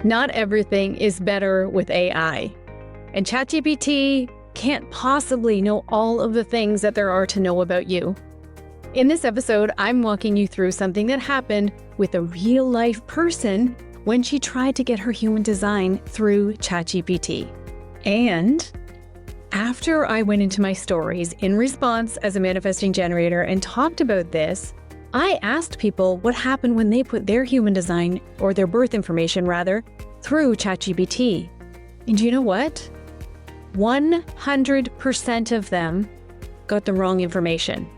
Not everything is better with AI, and ChatGPT can't possibly know all of the things that there are to know about you. In this episode, I'm walking you through something that happened with a real-life person when she tried to get her human design through ChatGPT. And after I went into my stories in response as a manifesting generator and talked about this, I asked people what happened when they put their human design, or their birth information rather, through ChatGPT. And you know what? 100% of them got the wrong information.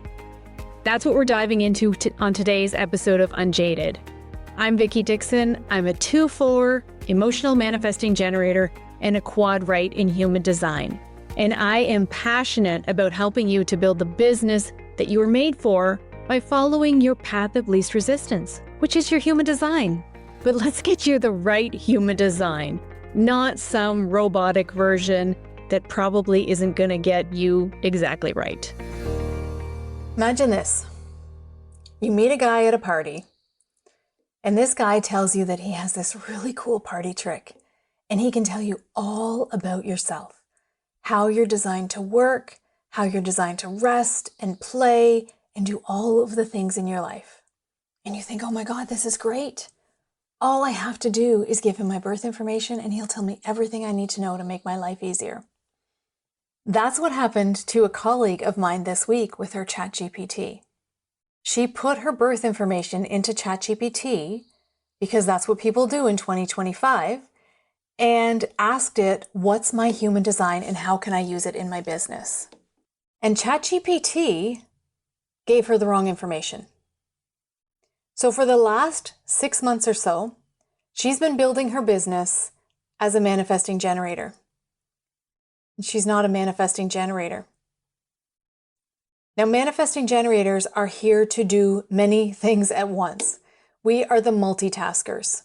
That's what we're diving into on today's episode of Unjaded. I'm Vicki Dixon. I'm a 2/4 emotional manifesting generator and a quad right in human design. And I am passionate about helping you to build the business that you were made for by following your path of least resistance, which is your human design. But let's get you the right human design, not some robotic version that probably isn't going to get you exactly right. Imagine this. You meet a guy at a party, and this guy tells you that he has this really cool party trick, and he can tell you all about yourself, how you're designed to work, how you're designed to rest and play and do all of the things in your life. And you think, oh my God, this is great. All I have to do is give him my birth information and he'll tell me everything I need to know to make my life easier. That's what happened to a colleague of mine this week with her ChatGPT. She put her birth information into ChatGPT, because that's what people do in 2025, and asked it, what's my human design and how can I use it in my business? And ChatGPT gave her the wrong information. So for the last 6 months or so, she's been building her business as a manifesting generator. And she's not a manifesting generator. Now, manifesting generators are here to do many things at once. We are the multitaskers.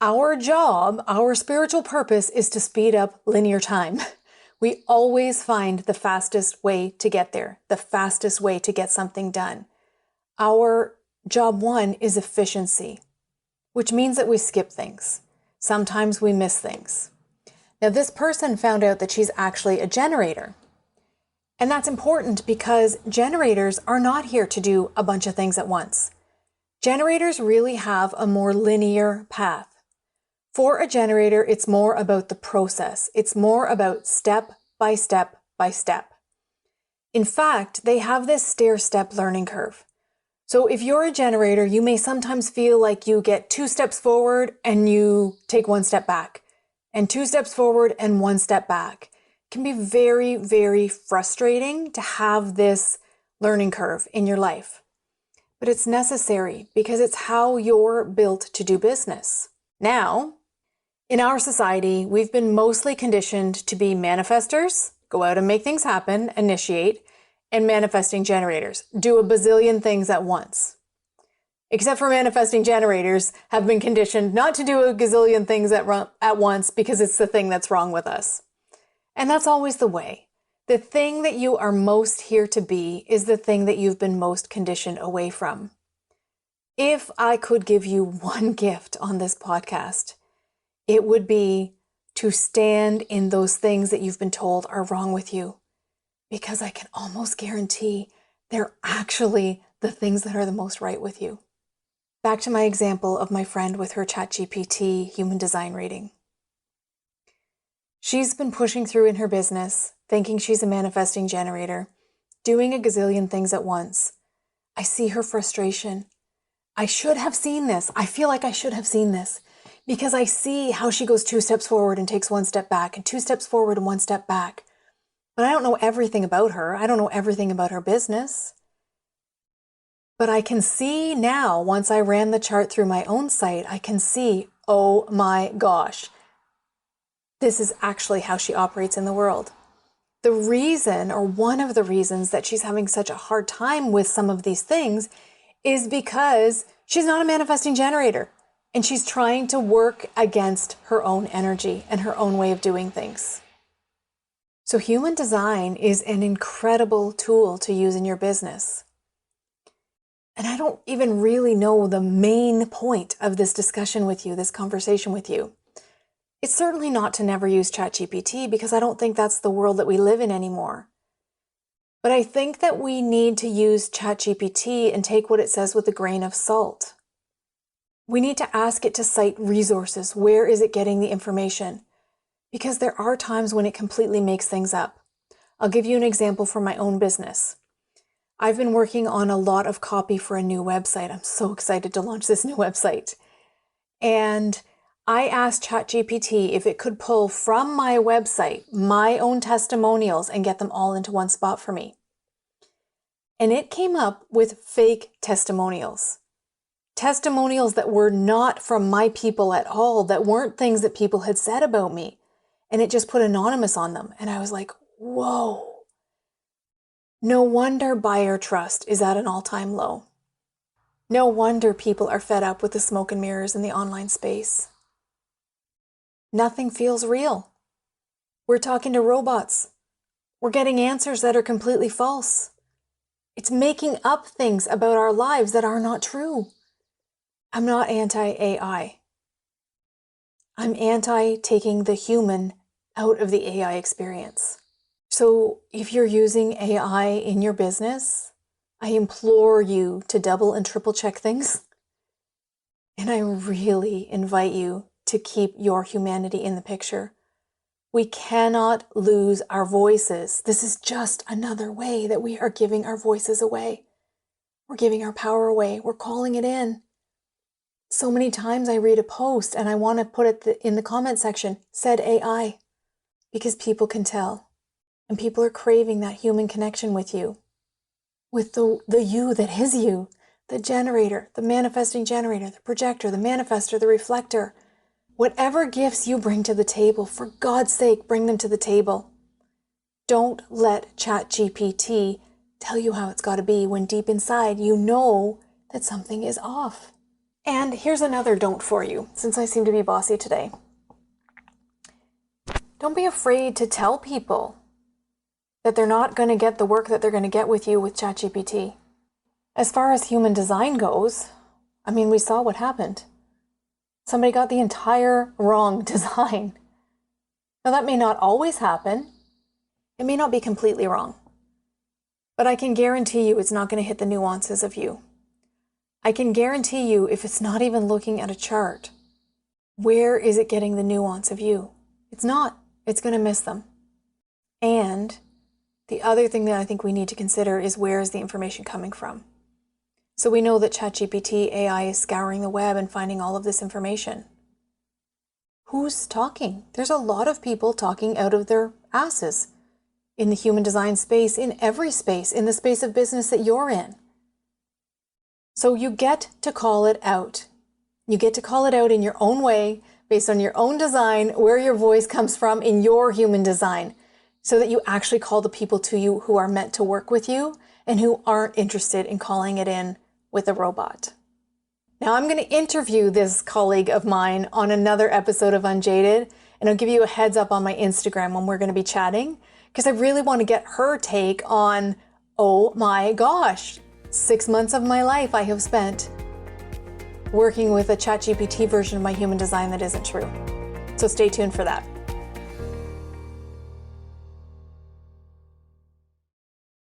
Our job, our spiritual purpose, is to speed up linear time. We always find the fastest way to get there, the fastest way to get something done. Our job one is efficiency, which means that we skip things. Sometimes we miss things. Now, this person found out that she's actually a generator. And that's important because generators are not here to do a bunch of things at once. Generators really have a more linear path. For a generator, it's more about the process. It's more about step by step by step. In fact, they have this stair-step learning curve. So if you're a generator, you may sometimes feel like you get 2 steps forward and you take 1 step back, and 2 steps forward and 1 step back. It can be very, very frustrating to have this learning curve in your life. But it's necessary because it's how you're built to do business. Now, in our society, we've been mostly conditioned to be manifestors, go out and make things happen, initiate, and manifesting generators, do a bazillion things at once. Except for manifesting generators have been conditioned not to do a gazillion things at once because it's the thing that's wrong with us. And that's always the way. The thing that you are most here to be is the thing that you've been most conditioned away from. If I could give you one gift on this podcast, it would be to stand in those things that you've been told are wrong with you. Because I can almost guarantee they're actually the things that are the most right with you. Back to my example of my friend with her ChatGPT human design reading. She's been pushing through in her business, thinking she's a manifesting generator, doing a gazillion things at once. I see her frustration. I should have seen this. I feel like I should have seen this because I see how she goes 2 steps forward and takes 1 step back and 2 steps forward and 1 step back. But I don't know everything about her. I don't know everything about her business. But I can see now, once I ran the chart through my own site, I can see, oh my gosh, this is actually how she operates in the world. The reason, or one of the reasons that she's having such a hard time with some of these things is because she's not a manifesting generator and she's trying to work against her own energy and her own way of doing things. So human design is an incredible tool to use in your business. And I don't even really know the main point of this discussion with you, this conversation with you. It's certainly not to never use ChatGPT, because I don't think that's the world that we live in anymore. But I think that we need to use ChatGPT and take what it says with a grain of salt. We need to ask it to cite resources. Where is it getting the information? Because there are times when it completely makes things up. I'll give you an example from my own business. I've been working on a lot of copy for a new website. I'm so excited to launch this new website. And I asked ChatGPT if it could pull from my website my own testimonials and get them all into one spot for me. And it came up with fake testimonials. Testimonials that were not from my people at all, that weren't things that people had said about me. And it just put anonymous on them. And I was like, whoa. No wonder buyer trust is at an all-time low. No wonder people are fed up with the smoke and mirrors in the online space. Nothing feels real. We're talking to robots. We're getting answers that are completely false. It's making up things about our lives that are not true. I'm not anti-AI. I'm anti-taking the human out of the AI experience. So if you're using AI in your business, I implore you to double and triple check things. And I really invite you to keep your humanity in the picture. We cannot lose our voices. This is just another way that we are giving our voices away. We're giving our power away. We're calling it in. So many times I read a post and I want to put it in the comment section, said AI, because people can tell. And people are craving that human connection with you, with the you that is you, the generator, the manifesting generator, the projector, the manifester, the reflector. Whatever gifts you bring to the table, for God's sake, bring them to the table. Don't let ChatGPT tell you how it's got to be when deep inside you know that something is off. And here's another don't for you, since I seem to be bossy today. Don't be afraid to tell people that they're not going to get the work that they're going to get with you with ChatGPT. As far as human design goes, I mean, we saw what happened. Somebody got the entire wrong design. Now, that may not always happen. It may not be completely wrong. But I can guarantee you it's not going to hit the nuances of you. I can guarantee you if it's not even looking at a chart, where is it getting the nuance of you? It's not. It's going to miss them. And the other thing that I think we need to consider is, where is the information coming from? So we know that ChatGPT AI is scouring the web and finding all of this information. Who's talking? There's a lot of people talking out of their asses in the human design space, in every space, in the space of business that you're in. So you get to call it out. You get to call it out in your own way, based on your own design, where your voice comes from in your human design, so that you actually call the people to you who are meant to work with you and who aren't interested in calling it in with a robot. Now, I'm going to interview this colleague of mine on another episode of Unjaded, and I'll give you a heads up on my Instagram when we're going to be chatting, because I really want to get her take on, oh my gosh, 6 months of my life I have spent working with a ChatGPT version of my human design that isn't true. So stay tuned for that.